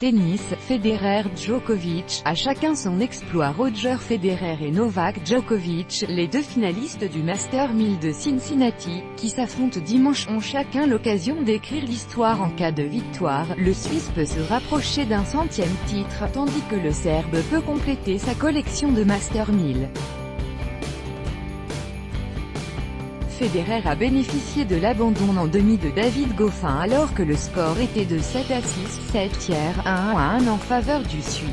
Tennis, Federer, Djokovic, à chacun son exploit. Roger Federer et Novak Djokovic, les deux finalistes du Master 1000 de Cincinnati, qui s'affrontent dimanche, ont chacun l'occasion d'écrire l'histoire en cas de victoire. Le Suisse peut se rapprocher d'un 100e titre, tandis que le Serbe peut compléter sa collection de Master 1000. Federer a bénéficié de l'abandon en demi de David Goffin alors que le score était de 7-6, 7-1, 1-1 en faveur du Suisse.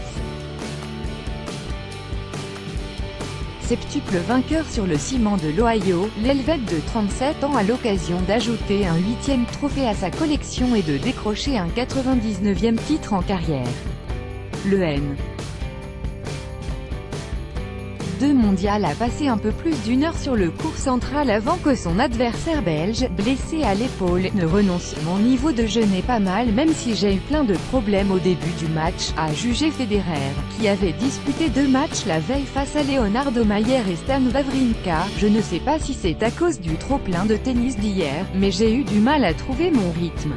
Septuple vainqueur sur le ciment de l'Ohio, l'Helvète de 37 ans a l'occasion d'ajouter un 8e trophée à sa collection et de décrocher un 99e titre en carrière. Le N'. Mondial a passé un peu plus d'une heure sur le court central avant que son adversaire belge, blessé à l'épaule, ne renonce. Mon niveau de jeu n'est pas mal même si j'ai eu plein de problèmes au début du match, a jugé Federer, qui avait disputé 2 matchs la veille face à Leonardo Mayer et Stan Wawrinka. Je ne sais pas si c'est à cause du trop-plein de tennis d'hier, mais j'ai eu du mal à trouver mon rythme.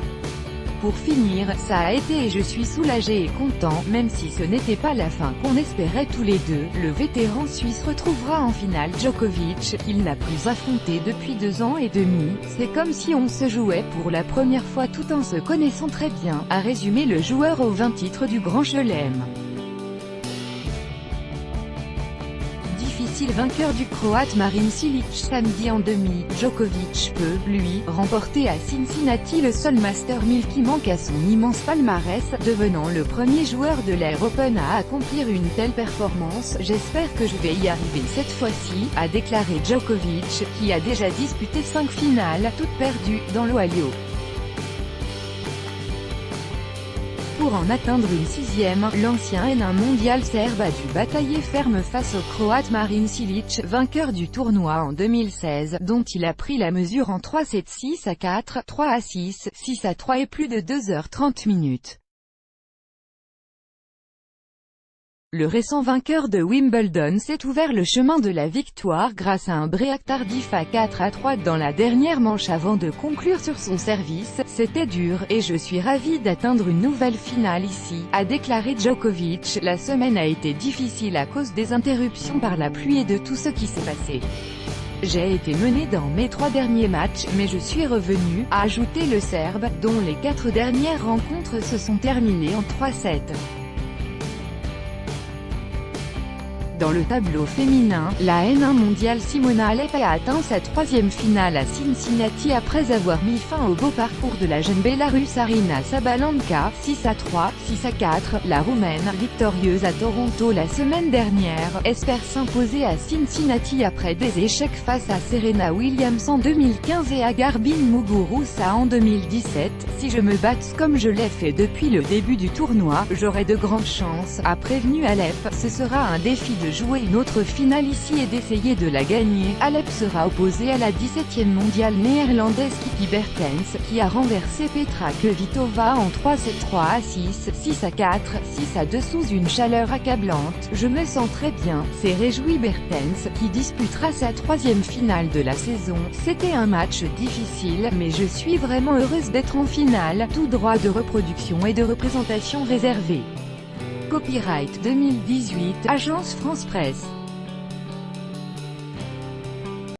Pour finir, ça a été et je suis soulagé et content, même si ce n'était pas la fin qu'on espérait tous les deux. Le vétéran suisse retrouvera en finale Djokovic, qu'il n'a plus affronté depuis 2 ans et demi. C'est comme si on se jouait pour la première fois tout en se connaissant très bien, a résumé le joueur aux 20 titres du Grand Chelem. Difficile vainqueur du Croate Marin Cilic samedi en demi, Djokovic peut, lui, remporter à Cincinnati le seul Master 1000 qui manque à son immense palmarès, devenant le premier joueur de l'Air Open à accomplir une telle performance. J'espère que je vais y arriver cette fois-ci, a déclaré Djokovic, qui a déjà disputé 5 finales, toutes perdues, dans l'Ohio. Pour en atteindre une 6e, l'ancien N1 mondial serbe a dû batailler ferme face au Croate Marin Cilic, vainqueur du tournoi en 2016, dont il a pris la mesure en 3-7, 6-4, 3-6, 6-3 et plus de 2h30. Le récent vainqueur de Wimbledon s'est ouvert le chemin de la victoire grâce à un break tardif à 4-3 dans la dernière manche avant de conclure sur son service. C'était dur, et je suis ravi d'atteindre une nouvelle finale ici, a déclaré Djokovic. La semaine a été difficile à cause des interruptions par la pluie et de tout ce qui s'est passé. J'ai été mené dans mes 3 derniers matchs, mais je suis revenu, a ajouté le Serbe, dont les 4 dernières rencontres se sont terminées en 3-7. Dans le tableau féminin, la N1 mondiale Simona Halep a atteint sa 3e finale à Cincinnati après avoir mis fin au beau parcours de la jeune Bélarusse Aryna Sabalenka, 6-3, 6-4. La Roumaine, victorieuse à Toronto la semaine dernière, espère s'imposer à Cincinnati après des échecs face à Serena Williams en 2015 et à Garbine Muguruza en 2017. Si je me batte comme je l'ai fait depuis le début du tournoi, j'aurai de grandes chances, a prévenu Halep. Ce sera un défi de jouer une autre finale ici et d'essayer de la gagner. Halep sera opposée à la 17e mondiale néerlandaise Kiki Bertens, qui a renversé Petra Kvitova en 3-7, 3-6, 6-4, 6-2 sous une chaleur accablante. Je me sens très bien, s'est réjoui Bertens, qui disputera sa 3e finale de la saison. C'était un match difficile, mais je suis vraiment heureuse d'être en finale, tout droit de reproduction et de représentation réservé. Copyright 2018, Agence France Presse.